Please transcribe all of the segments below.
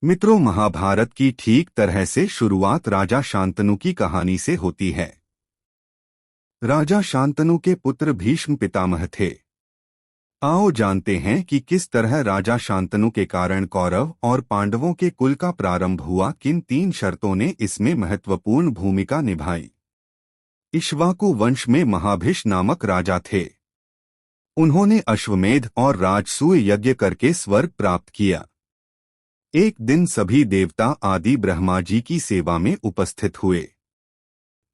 मित्रों, महाभारत की ठीक तरह से शुरुआत राजा शांतनु की कहानी से होती है। राजा शांतनु के पुत्र भीष्म पितामह थे। आओ जानते हैं कि किस तरह राजा शांतनु के कारण कौरव और पांडवों के कुल का प्रारंभ हुआ। किन तीन शर्तों ने इसमें महत्वपूर्ण भूमिका निभाई। इक्ष्वाकु वंश में महाभिष नामक राजा थे। उन्होंने अश्वमेध और राजसूय यज्ञ करके स्वर्ग प्राप्त किया। एक दिन सभी देवता आदि ब्रह्मा जी की सेवा में उपस्थित हुए।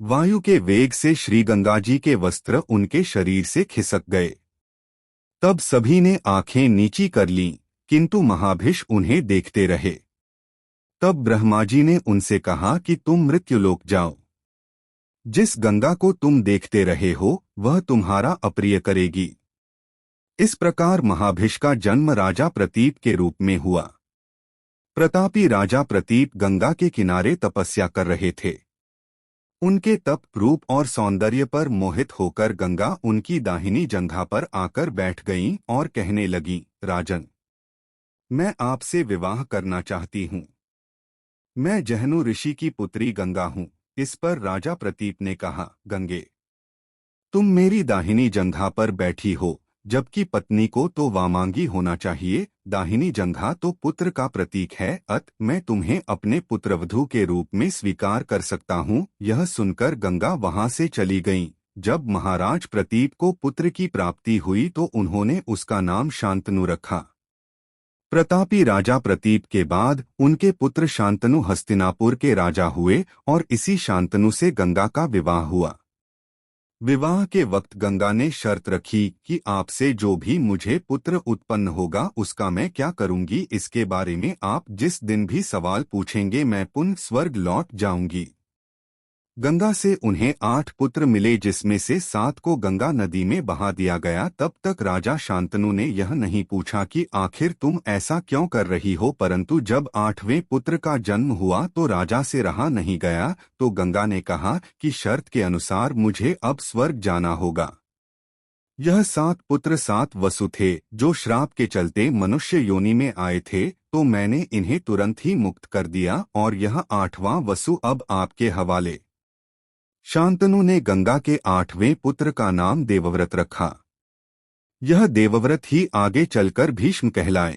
वायु के वेग से श्री गंगा जी के वस्त्र उनके शरीर से खिसक गए। तब सभी ने आंखें नीची कर लीं, किंतु महाभिष उन्हें देखते रहे। तब ब्रह्मा जी ने उनसे कहा कि तुम मृत्युलोक जाओ। जिस गंगा को तुम देखते रहे हो वह तुम्हारा अप्रिय करेगी। इस प्रकार महाभिष का जन्म राजा प्रतीप के रूप में हुआ। प्रतापी राजा प्रतीप गंगा के किनारे तपस्या कर रहे थे। उनके तप, रूप और सौंदर्य पर मोहित होकर गंगा उनकी दाहिनी जंघा पर आकर बैठ गईं और कहने लगीं, राजन, मैं आपसे विवाह करना चाहती हूँ। मैं जहनु ऋषि की पुत्री गंगा हूँ। इस पर राजा प्रतीप ने कहा, गंगे, तुम मेरी दाहिनी जंघा पर बैठी हो, जबकि पत्नी को तो वामांगी होना चाहिए। दाहिनी जंघा तो पुत्र का प्रतीक है, मैं तुम्हें अपने पुत्रवधू के रूप में स्वीकार कर सकता हूँ। यह सुनकर गंगा वहां से चली गईं। जब महाराज प्रतीप को पुत्र की प्राप्ति हुई तो उन्होंने उसका नाम शांतनु रखा। प्रतापी राजा प्रतीप के बाद उनके पुत्र शांतनु हस्तिनापुर के राजा हुए और इसी शांतनु से गंगा का विवाह हुआ। विवाह के वक्त गंगा ने शर्त रखी कि आपसे जो भी मुझे पुत्र उत्पन्न होगा उसका मैं क्या करूंगी, इसके बारे में आप जिस दिन भी सवाल पूछेंगे मैं पुनः स्वर्ग लौट जाऊंगी। गंगा से उन्हें 8 पुत्र मिले, जिसमें से 7 को गंगा नदी में बहा दिया गया। तब तक राजा शांतनु ने यह नहीं पूछा कि आखिर तुम ऐसा क्यों कर रही हो, परंतु जब 8वें पुत्र का जन्म हुआ तो राजा से रहा नहीं गया। तो गंगा ने कहा कि शर्त के अनुसार मुझे अब स्वर्ग जाना होगा। यह 7 पुत्र 7 वसु थे जो श्राप के चलते मनुष्य योनि में आए थे, तो मैंने इन्हें तुरंत ही मुक्त कर दिया और यह 8वां वसु अब आपके हवाले। शांतनु ने गंगा के 8वें पुत्र का नाम देवव्रत रखा। यह देवव्रत ही आगे चलकर भीष्म कहलाए।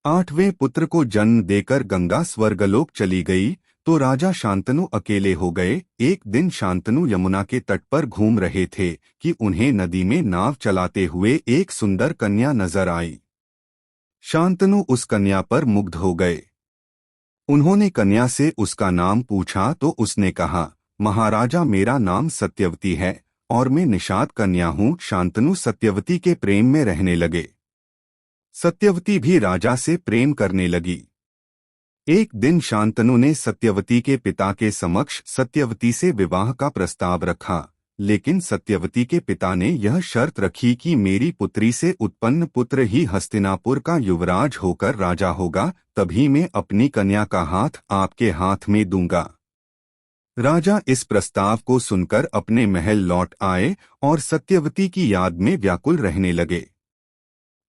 8वें पुत्र को जन्म देकर गंगा स्वर्गलोक चली गई तो राजा शांतनु अकेले हो गए। एक दिन शांतनु यमुना के तट पर घूम रहे थे कि उन्हें नदी में नाव चलाते हुए एक सुंदर कन्या नजर आई। शांतनु उस कन्या पर मुग्ध हो गए। उन्होंने कन्या से उसका नाम पूछा तो उसने कहा, महाराजा, मेरा नाम सत्यवती है और मैं निषाद कन्या हूँ। शांतनु सत्यवती के प्रेम में रहने लगे। सत्यवती भी राजा से प्रेम करने लगी। एक दिन शांतनु ने सत्यवती के पिता के समक्ष सत्यवती से विवाह का प्रस्ताव रखा, लेकिन सत्यवती के पिता ने यह शर्त रखी कि मेरी पुत्री से उत्पन्न पुत्र ही हस्तिनापुर का युवराज होकर राजा होगा, तभी मैं अपनी कन्या का हाथ आपके हाथ में दूंगा। राजा इस प्रस्ताव को सुनकर अपने महल लौट आए और सत्यवती की याद में व्याकुल रहने लगे।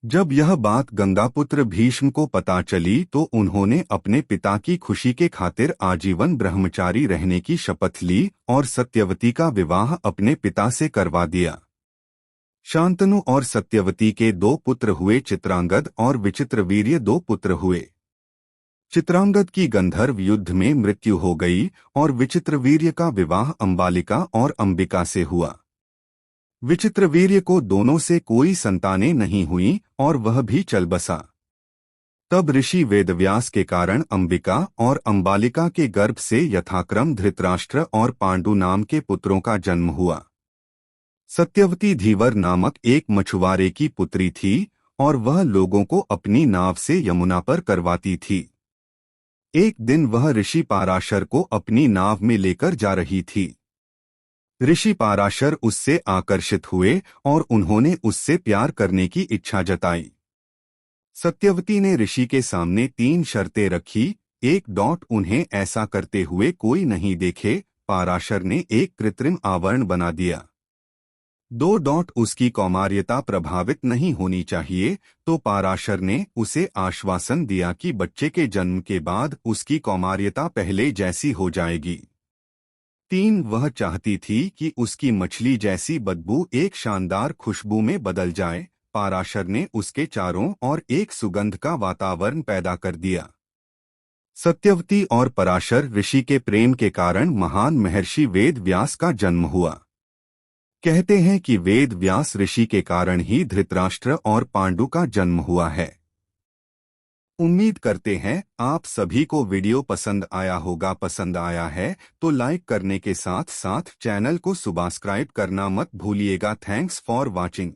जब यह बात गंगापुत्र भीष्म को पता चली तो उन्होंने अपने पिता की खुशी के खातिर आजीवन ब्रह्मचारी रहने की शपथ ली और सत्यवती का विवाह अपने पिता से करवा दिया। शांतनु और सत्यवती के 2 पुत्र हुए, चित्रांगद और विचित्रवीर्य 2 पुत्र हुए। चित्रांगद की गंधर्व युद्ध में मृत्यु हो गई और विचित्रवीर्य का विवाह अंबालिका और अंबिका से हुआ। विचित्रवीर्य को दोनों से कोई संतानें नहीं हुई और वह भी चल बसा। तब ऋषि वेदव्यास के कारण अंबिका और अंबालिका के गर्भ से यथाक्रम धृतराष्ट्र और पांडु नाम के पुत्रों का जन्म हुआ। सत्यवती धीवर नामक एक मछुआरे की पुत्री थी और वह लोगों को अपनी नाव से यमुना पर करवाती थी। एक दिन वह ऋषि पाराशर को अपनी नाव में लेकर जा रही थी। ऋषि पाराशर उससे आकर्षित हुए और उन्होंने उससे प्यार करने की इच्छा जताई। सत्यवती ने ऋषि के सामने 3 शर्तें रखी। 1. उन्हें ऐसा करते हुए कोई नहीं देखे। पाराशर ने एक कृत्रिम आवरण बना दिया। उसकी कौमार्यता प्रभावित नहीं होनी चाहिए, तो पराशर ने उसे आश्वासन दिया कि बच्चे के जन्म के बाद उसकी कौमार्यता पहले जैसी हो जाएगी। 3 वह चाहती थी कि उसकी मछली जैसी बदबू एक शानदार खुशबू में बदल जाए। पराशर ने उसके चारों ओर एक सुगंध का वातावरण पैदा कर दिया। सत्यवती और पराशर ऋषि के प्रेम के कारण महान महर्षि वेद व्यास का जन्म हुआ। कहते हैं कि वेद व्यास ऋषि के कारण ही धृतराष्ट्र और पांडु का जन्म हुआ है। उम्मीद करते हैं आप सभी को वीडियो पसंद आया होगा। पसंद आया है तो लाइक करने के साथ साथ चैनल को सब्सक्राइब करना मत भूलिएगा। Thanks for watching.